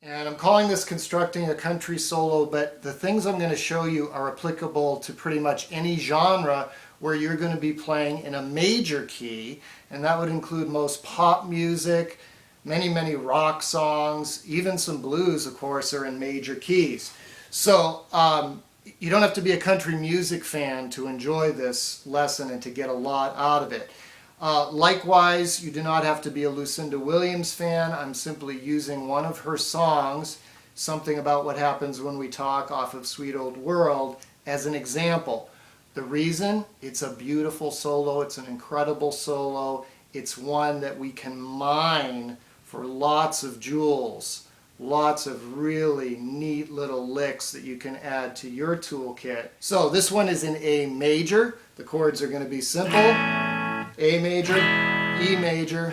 And I'm calling this constructing a country solo, but the things I'm going to show you are applicable to pretty much any genre where you're going to be playing in a major key, and that would include most pop music, many rock songs, even some blues, of course, are in major keys. So you don't have to be a country music fan to enjoy this lesson and to get a lot out of it. Likewise, you do not have to be a Lucinda Williams fan. I'm simply using one of her songs, Something About What Happens When We Talk, off of Sweet Old World, as an example. The reason? It's a beautiful solo. It's an incredible solo. It's one that we can mine for lots of jewels, lots of really neat little licks that you can add to your toolkit. So this one is in A major. The chords are going to be simple. A major, E major,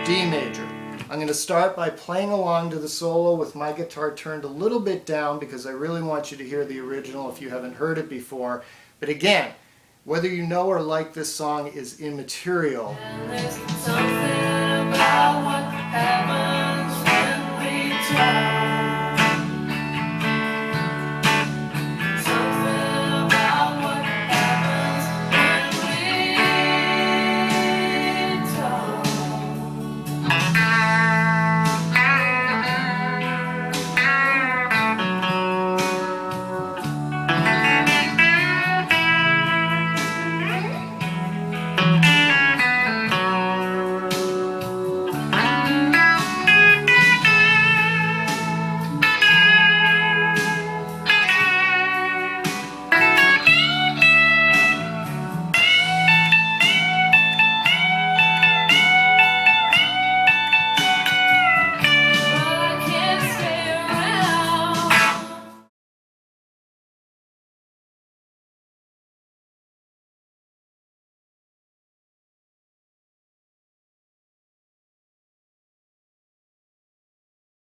D major. I'm going to start by playing along to the solo with my guitar turned a little bit down because I really want you to hear the original if you haven't heard it before. But again, whether you know or like this song is immaterial. And there's something about what happens when we talk.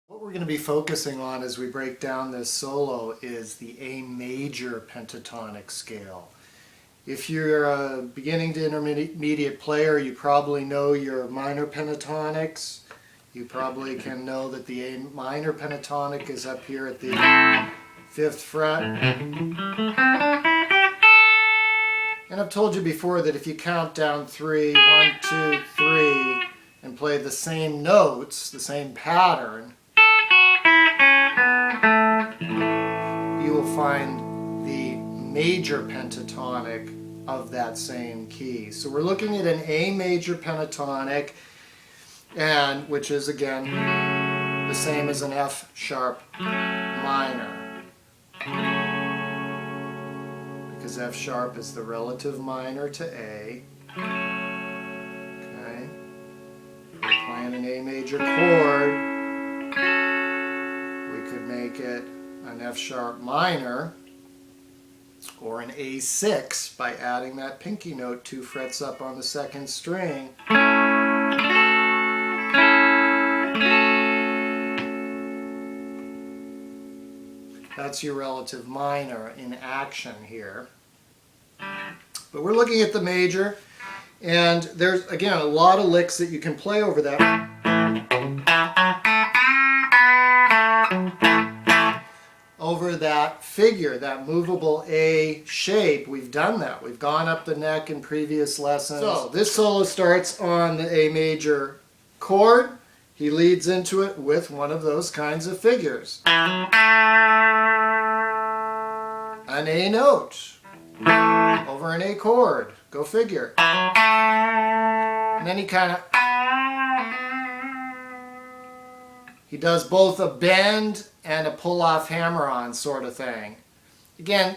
What we're going to be focusing on as we break down this solo is the A major pentatonic scale. If you're a beginning to intermediate player, you probably know your minor pentatonics. You probably can know that the A minor pentatonic is up here at the 5th fret. And I've told you before that if you count down 3, 1, 2, 3, and play the same notes, the same pattern, you will find the major pentatonic of that same key. So we're looking at an A major pentatonic, and which is again the same as an F sharp minor, because F sharp is the relative minor to A. Okay, we're playing an A major chord. We could make it an F sharp minor or an A6 by adding that pinky note 2 frets up on the 2nd string. That's your relative minor in action here. But we're looking at the major, and there's again a lot of licks that you can play over that. Over that figure, that movable A shape. We've done that. We've gone up the neck in previous lessons. So this solo starts on the A major chord. He leads into it with one of those kinds of figures. An A note over an A chord. Go figure. And then he does both a bend and a pull-off hammer-on sort of thing. Again,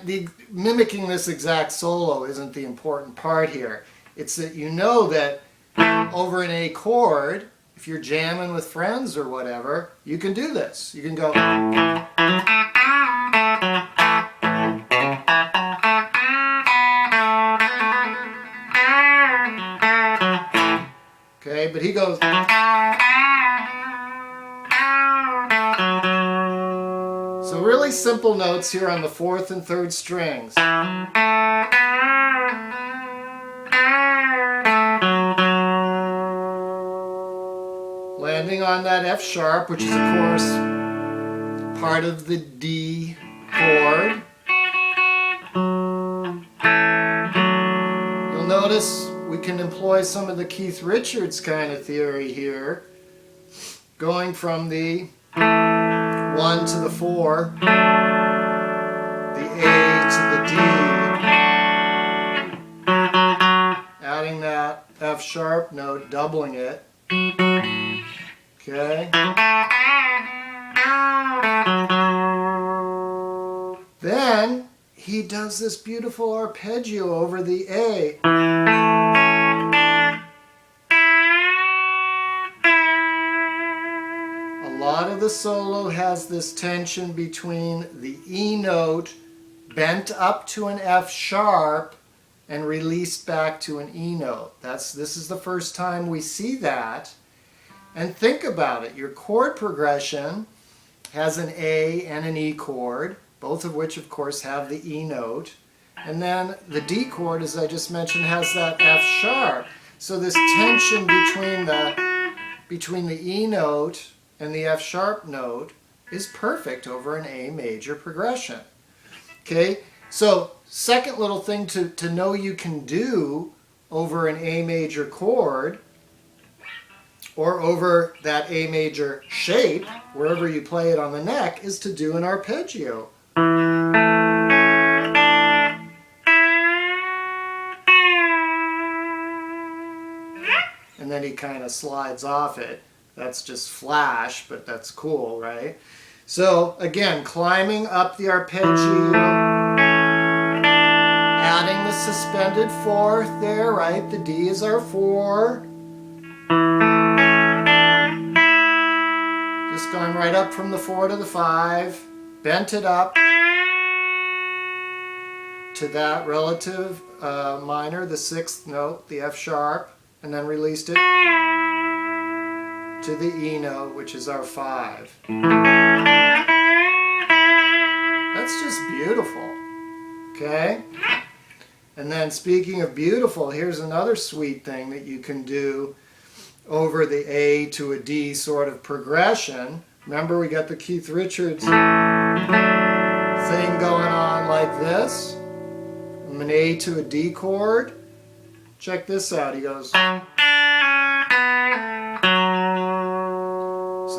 mimicking this exact solo isn't the important part here. It's that you know that over an A chord, if you're jamming with friends or whatever, you can do this. You can go. Okay, but he goes. So really simple notes here on the 4th and 3rd strings. Landing on that F sharp, which is of course part of the D chord. You'll notice we can employ some of the Keith Richards kind of theory here, going from the 1 to the 4, the A to the D, adding that F sharp note, doubling it. Okay. Then he does this beautiful arpeggio over the A. A lot of the solo has this tension between the E note bent up to an F sharp and released back to an E note. This is the first time we see that. And think about it. Your chord progression has an A and an E chord, both of which of course have the E note. And then the D chord, as I just mentioned, has that F sharp. So this tension between the E note and the F sharp note is perfect over an A major progression. Okay, so second little thing to know you can do over an A major chord, or over that A major shape, wherever you play it on the neck, is to do an arpeggio. And then he kind of slides off it. That's just flash, but that's cool, right? So again, climbing up the arpeggio, adding the suspended fourth there, right? The D is our 4. Just going right up from the 4 to the 5, bent it up to that relative minor, the 6th note, the F sharp, and then released it to the E note, which is our 5. That's just beautiful, okay? And then speaking of beautiful, here's another sweet thing that you can do over the A to a D sort of progression. Remember, we got the Keith Richards thing going on like this. From an A to a D chord. Check this out. He goes. So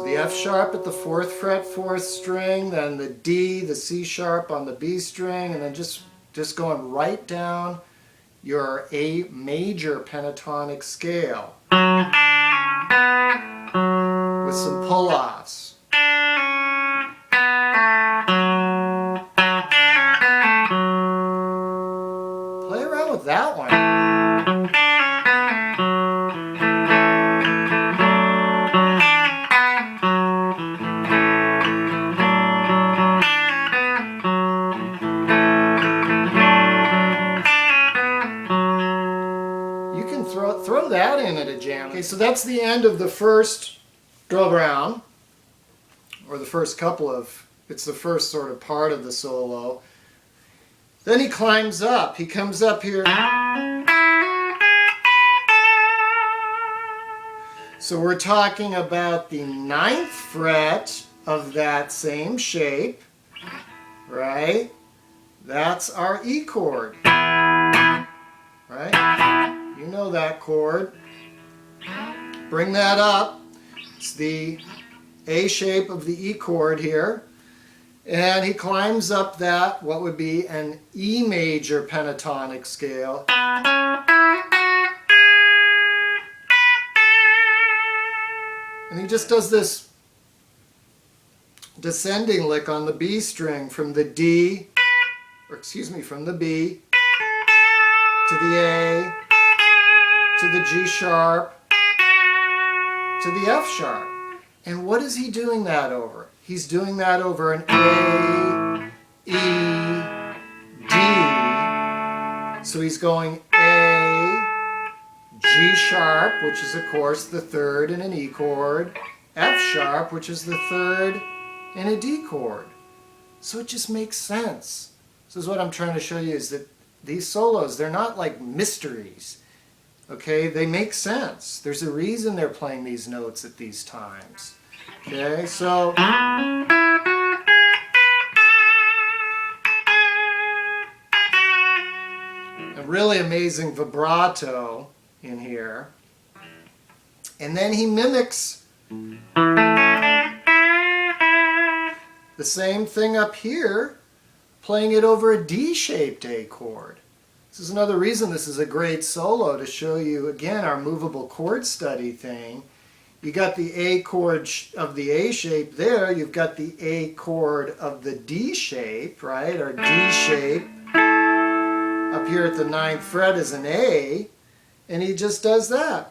the F sharp at the 4th fret, 4th string, then the D, the C sharp on the B string, and then just going right down your A major pentatonic scale with some pull-offs. Play around with that one. Throw that in at a jam. Okay, so that's the end of the first go round, or the first couple of, it's the first sort of part of the solo. Then he climbs up. He comes up here. So we're talking about the 9th fret of that same shape, right? That's our E chord, right? You know that chord. Bring that up. It's the A shape of the E chord here. And he climbs up that, what would be an E major pentatonic scale. And he just does this descending lick on the B string from the D, or excuse me, from the B to the A, to the G sharp, to the F sharp. And what is he doing that over? He's doing that over an A, E, D. So he's going A, G sharp, which is of course the 3rd in an E chord, F sharp, which is the 3rd in a D chord. So it just makes sense. So this is what I'm trying to show you, is that these solos, they're not like mysteries. Okay, they make sense. There's a reason they're playing these notes at these times. Okay, so really amazing vibrato in here. And then he mimics the same thing up here, playing it over a D-shaped A chord. This is another reason this is a great solo, to show you again our movable chord study thing. You got the A chord of the A shape there, you've got the A chord of the D shape, right? Our D shape up here at the 9th fret is an A, and he just does that.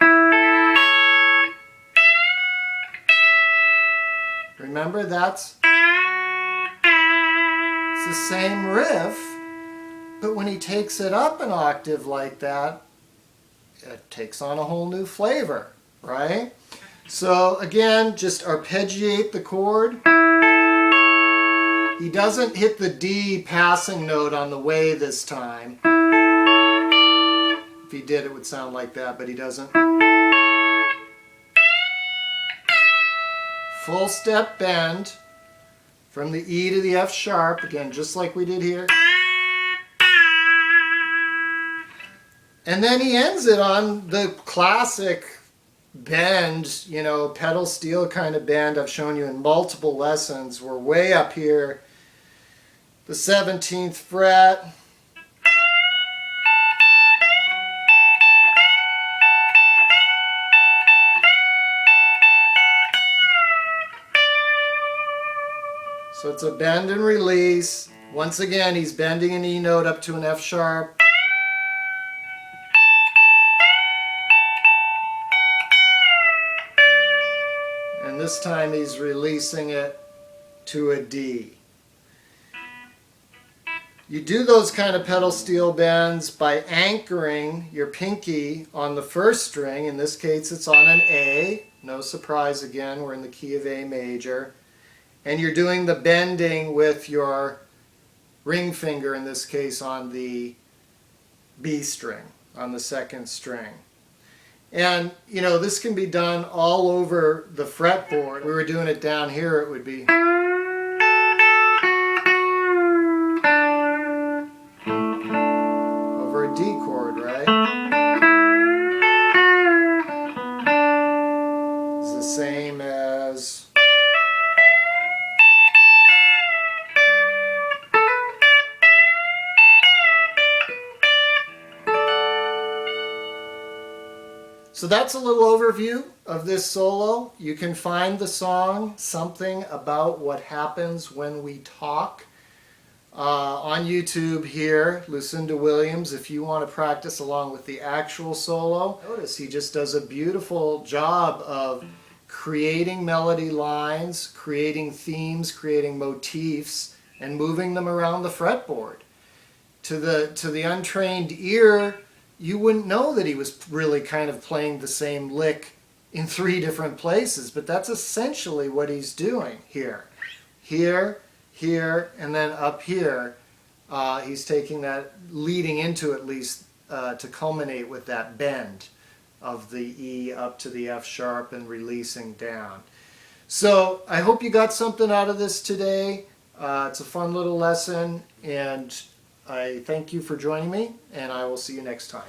Remember, it's the same riff, but when he takes it up an octave like that, it takes on a whole new flavor, right? So again, just arpeggiate the chord. He doesn't hit the D passing note on the way this time. If he did, it would sound like that, but he doesn't. Full step bend from the E to the F sharp, again, just like we did here. And then he ends it on the classic bend, you know, pedal steel kind of bend I've shown you in multiple lessons. We're way up here, the 17th fret. So it's a bend and release. Once again, he's bending an E note up to an F sharp. And this time he's releasing it to a D. You do those kind of pedal steel bends by anchoring your pinky on the first string. In this case, it's on an A. No surprise again, we're in the key of A major. And you're doing the bending with your ring finger, in this case on the B string, on the 2nd string. And, you know, this can be done all over the fretboard. If we were doing it down here, it would be over a D chord, right? It's the same as So that's a little overview of this solo. You can find the song Something About What Happens When We Talk on YouTube here, Lucinda Williams, if you want to practice along with the actual solo. Notice he just does a beautiful job of creating melody lines, creating themes, creating motifs, and moving them around the fretboard. To the untrained ear, you wouldn't know that he was really kind of playing the same lick in 3 different places, but that's essentially what he's doing here. Here, here, and then up here. He's taking that, leading into at least, to culminate with that bend of the E up to the F sharp and releasing down. So I hope you got something out of this today. It's a fun little lesson, and I thank you for joining me, and I will see you next time.